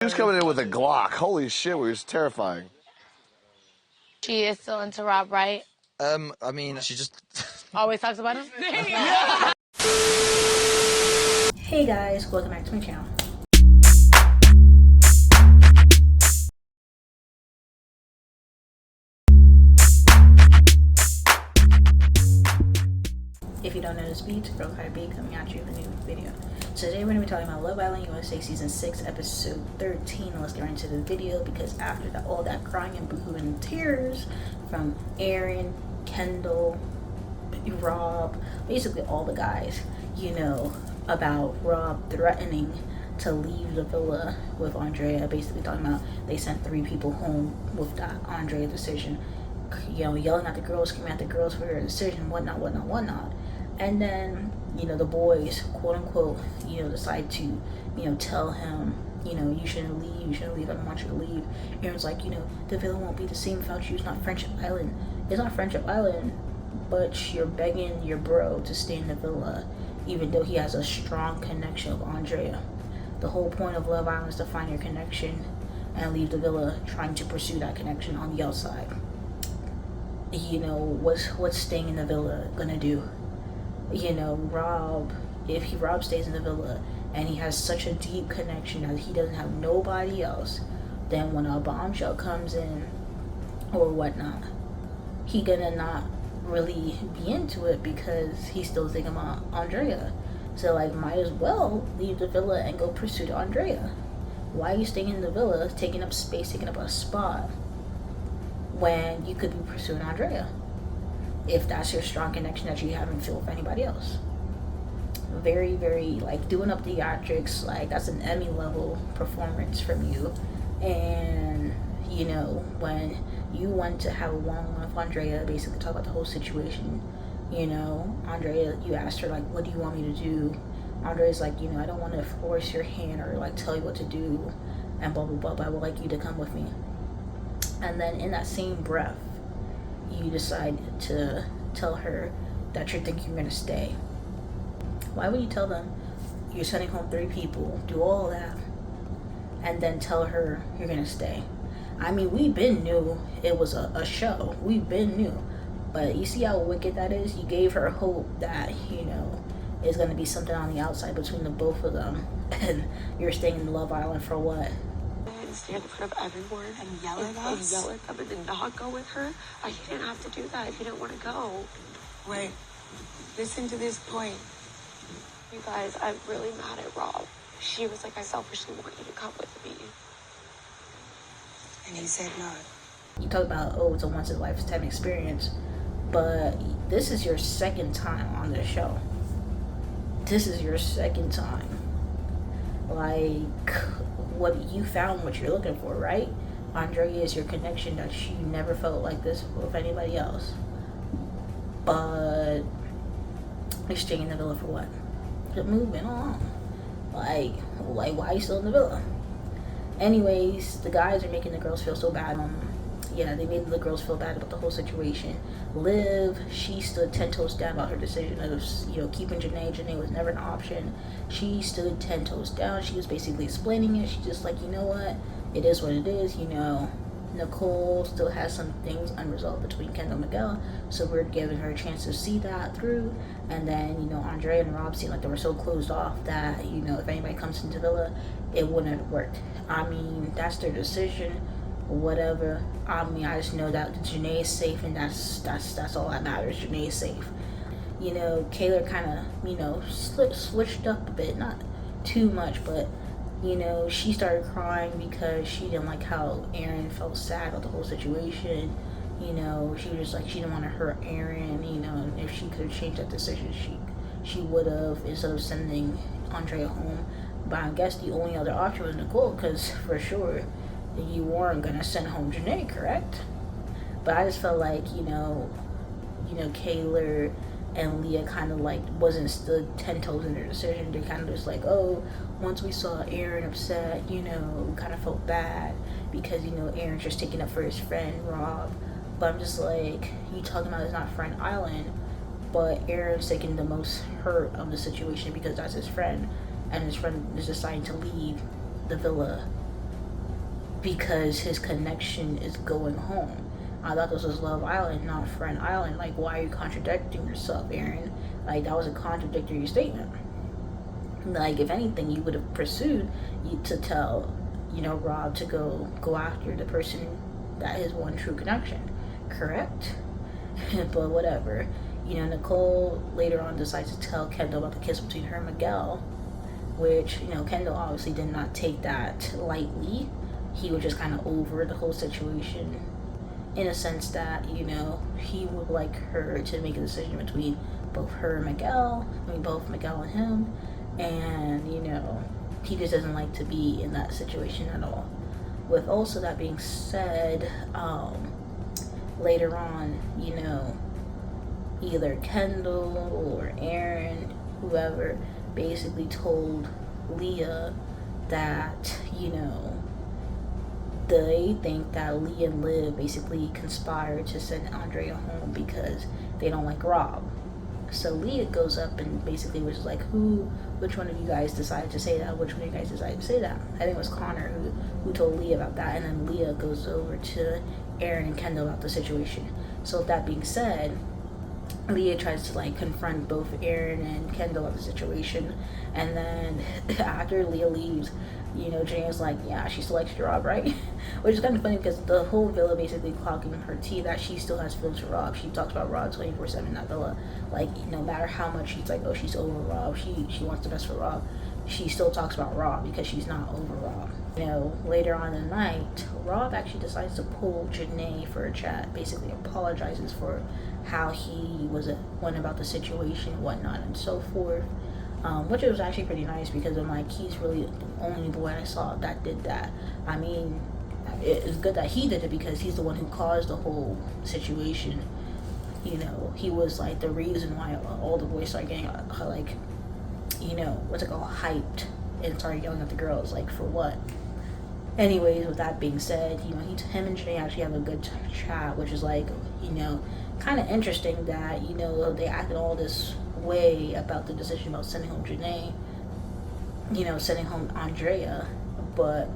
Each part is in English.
He was coming in with a Glock. Holy shit, it was terrifying. She is still into Rob, right? I mean, she just always talks about him. Hey guys, welcome back to my channel. If you don't know this beat, girl KylerB coming at you with a new video. So today we're going to be talking about Love Island USA Season 6, Episode 13. Let's get right into the video because after all that crying and boohoo and tears from Aaron, Kendall, Rob, basically all the guys, you know, about Rob threatening to leave the villa with Andrea, basically talking about they sent 3 people home with that Andrea decision, you know, yelling at the girls, screaming at the girls for her decision, whatnot. And then, you know, the boys, quote unquote, you know, decide to, you know, tell him, you know, you shouldn't leave, I don't want you to leave. Aaron's like, you know, the villa won't be the same without you, it's not Friendship Island. It's not Friendship Island, but you're begging your bro to stay in the villa, even though he has a strong connection with Andrea. The whole point of Love Island is to find your connection and leave the villa trying to pursue that connection on the outside. You know, what's staying in the villa gonna do? You know, Rob stays in the villa and he has such a deep connection that he doesn't have nobody else, then when a bombshell comes in or whatnot, he gonna not really be into it because he's still thinking about Andrea. So like, might as well leave the villa and go pursue Andrea. Why are you staying in the villa, taking up space, taking up a spot, when you could be pursuing Andrea, if that's your strong connection that you haven't feel with anybody else? Very, very, like, doing up theatrics, like, that's an Emmy level performance from you. And, you know, when you went to have a one-on-one with Andrea, basically talk about the whole situation, you know, Andrea, you asked her, like, what do you want me to do? Andrea's like, you know, I don't want to force your hand or, like, tell you what to do, and blah, blah, blah, but I would like you to come with me. And then in that same breath, you decide to tell her that you're thinking you're going to stay. Why would you tell them you're sending home 3 people, do all that, and then tell her you're going to stay? I mean, we been knew it was a show. We been knew. But you see how wicked that is? You gave her hope that, you know, it's going to be something on the outside between the both of them. And you're staying in Love Island for what? And stand in front of everyone and yell at us? And yell at them and then not go with her? You didn't have to do that if you didn't want to go. Wait, listen to this point. You guys, I'm really mad at Rob. She was like, I selfishly want you to come with me. And he said no. You talk about, oh, it's a once-in-a-lifetime experience, but this is your second time on the show. This is your second time. Like, what you found what you're looking for, right? Andrea is your connection that you never felt like this with anybody else. But you're staying in the villa for what? Just moving on. Like why are you still in the villa? Anyways, the guys are making the girls feel so bad. Yeah, they made the girls feel bad about the whole situation. Liv, she stood 10 toes down about her decision of, you know, keeping Janae. Janae was never an option. She stood 10 toes down. She was basically explaining it. She just like, you know what? It is what it is. You know, Nicole still has some things unresolved between Kendall and Miguel, so we're giving her a chance to see that through. And then, you know, Andrea and Rob seemed like they were so closed off that, you know, if anybody comes into Villa, it wouldn't have worked. I mean, that's their decision, whatever. I mean, I just know that Janae is safe, and that's all that matters. Janae is safe. You know, Kayler kind of, you know, switched up a bit, not too much, but, you know, she started crying because she didn't like how Aaron felt sad about the whole situation. You know, she was just like, she didn't want to hurt Aaron. You know, and if she could have changed that decision, she would have, instead of sending Andrea home. But I guess the only other option was Nicole, because for sure you weren't gonna send home Janae, correct? But I just felt like, you know, Kayler and Leah kind of like wasn't stood 10 toes in their decision. They kind of just like, oh, once we saw Aaron upset, you know, we kind of felt bad because, you know, Aaron's just taking up for his friend Rob. But I'm just like, you talking about it's not Friend Island, but Aaron's taking the most hurt of the situation because that's his friend, and his friend is deciding to leave the villa because his connection is going home. I thought this was Love Island, not Friend Island. Like, why are you contradicting yourself, Aaron? Like, that was a contradictory statement. Like, if anything, you would have pursued to tell, Rob to go after the person that is one true connection, correct? But whatever. Nicole later on decides to tell Kendall about the kiss between her and Miguel, which, Kendall obviously did not take that lightly. He was just kind of over the whole situation in a sense that, he would like her to make a decision between both her and Miguel, both Miguel and him, and, he just doesn't like to be in that situation at all. With also that being said, later on, either Kendall or Aaron, whoever, basically told Leah that, they think that Leah and Liv basically conspired to send Andrea home because they don't like Rob. So Leah goes up and basically was like, which one of you guys decided to say that? Which one of you guys decided to say that? I think it was Connor who told Leah about that, and then Leah goes over to Aaron and Kendall about the situation. So with that being said, Leah tries to confront both Aaron and Kendall of the situation, and then after Leah leaves, Jane's like, yeah, she still likes Rob, right? Which is kind of funny because the whole villa basically clocking her tea that she still has feelings for Rob. She talks about Rob 24/7 in that villa. No matter how much she's like, oh, she's over Rob, she wants the best for Rob, she still talks about Rob because she's not over Rob. Later on in the night, Rob actually decides to pull Janae for a chat, basically apologizes for how he went about the situation and whatnot and so forth. Which was actually pretty nice because I'm like, he's really the only boy I saw that did that. I mean, it's good that he did it because he's the one who caused the whole situation. He was the reason why all the boys started getting what's it called, hyped and started yelling at the girls, for what? Anyways, with that being said, him and Janae actually have a good chat, which is kind of interesting that, they acted all this way about the decision about sending home Janae, sending home Andrea, but,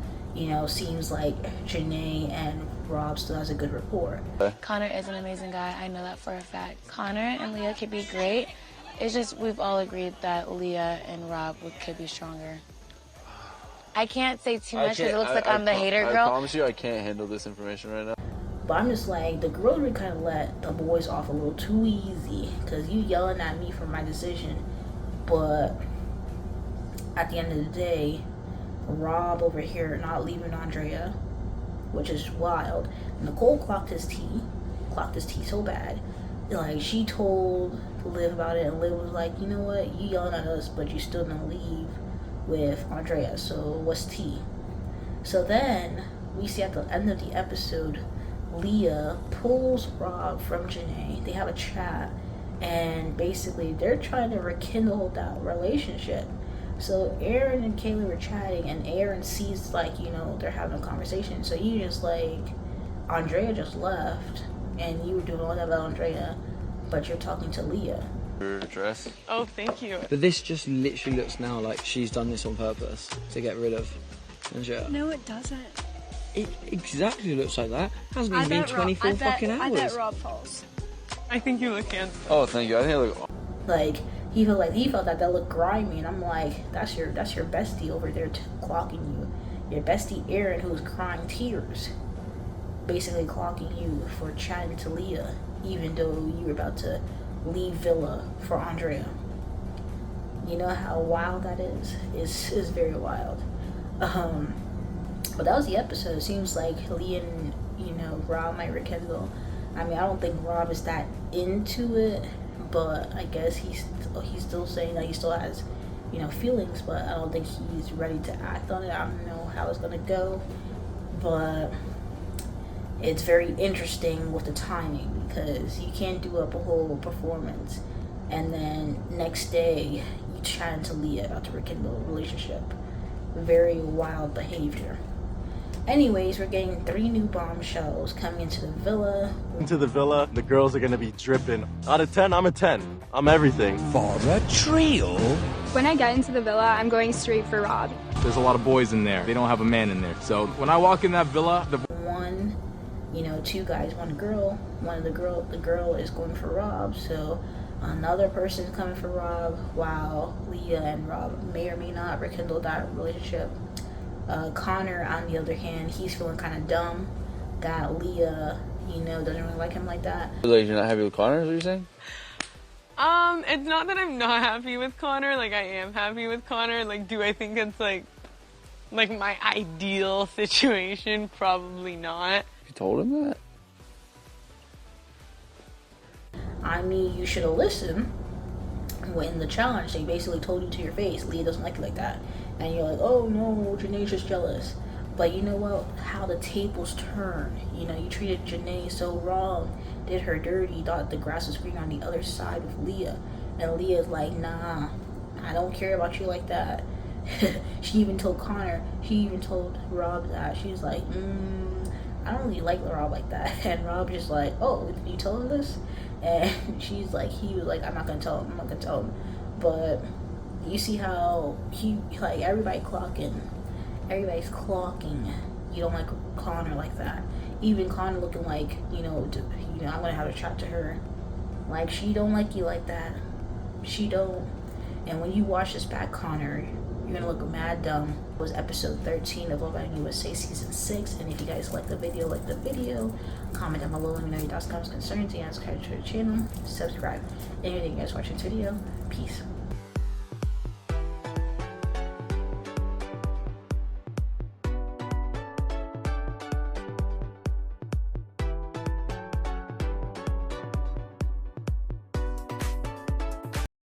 seems like Janae and Rob still has a good rapport. Connor is an amazing guy. I know that for a fact. Connor and Leah could be great. It's just we've all agreed that Leah and Rob could be stronger. I can't say too much because it looks like I'm the hater girl. I promise you I can't handle this information right now. But I'm just the girls really kind of let the boys off a little too easy because you yelling at me for my decision, but at the end of the day, Rob over here not leaving Andrea, which is wild. Nicole clocked his tea so bad. She told Liv about it, and Liv was like, you know what, you yelling at us, but you still don't leave with Andrea, so what's tea? So then we see at the end of the episode, Leah pulls Rob from Janae. They have a chat, and basically they're trying to rekindle that relationship. So Aaron and KylerB were chatting, and Aaron sees they're having a conversation. So you just Andrea just left, and you were doing all that about Andrea, but you're talking to Leah. Your dress. Oh, thank you. But this just literally looks now like she's done this on purpose to get rid of Andrea. No, it doesn't. It exactly looks like that. Hasn't even been 24 fucking hours. I bet Rob falls. I think you look handsome. Oh, thank you. I think I look... He felt that looked grimy, and I'm like, that's your bestie over there clocking you. Your bestie Aaron, who's crying tears, basically clocking you for chatting to Leah, even though you were about to leave Villa for Andrea. You know how wild that is? It's very wild. But that was the episode. It seems like Leah and Rob might rekindle. I mean, I don't think Rob is that into it, but I guess he's still saying that he still has feelings, but I don't think he's ready to act on it. I don't know how it's gonna go, but it's very interesting with the timing because you can't do up a whole performance and then next day you chat to Leah about to rekindle a relationship. Very wild behavior. Anyways, we're getting 3 new bombshells coming into the villa. Into the villa, the girls are gonna be dripping. Out of 10, I'm a 10. I'm everything. For a trio, When I get into the villa, I'm going straight for Rob. There's a lot of boys in there. They don't have a man in there. So when I walk in that villa, one, you know, two guys, one girl. The girl is going for Rob. So another person is coming for Rob, while Leah and Rob may or may not rekindle that relationship. Connor, on the other hand, he's feeling kind of dumb that Leah, you know, doesn't really like him like that. Like, you're not happy with Connor, is what you're saying? It's not that I'm not happy with Connor. Like, I am happy with Connor. Like, do I think it's like my ideal situation? Probably not. You told him that? I mean, you should have listened when the challenge, they basically told you to your face, Leah doesn't like you like that. And you're like, oh no, Janae's just jealous. But you know what? How the tables turn. You know, you treated Janae so wrong, did her dirty, thought the grass was green on the other side with Leah. And Leah's like, nah, I don't care about you like that. She even told Rob that. She's like, I don't really like Rob like that. And Rob just like, oh, did you tell him this? And he was like, I'm not gonna tell him. But you see how everybody's clocking. You don't like Connor like that. Even Connor looking like, I'm gonna have a chat to her. Like, she don't like you like that. She don't. And when you watch this back, Connor, you're gonna look mad dumb. It was episode 13 of Love Island USA season 6. And if you guys like the video, comment down below. Let me know your thoughts, comments, concerns, and subscribe to the channel. Subscribe. Anything you guys watching this video. Peace.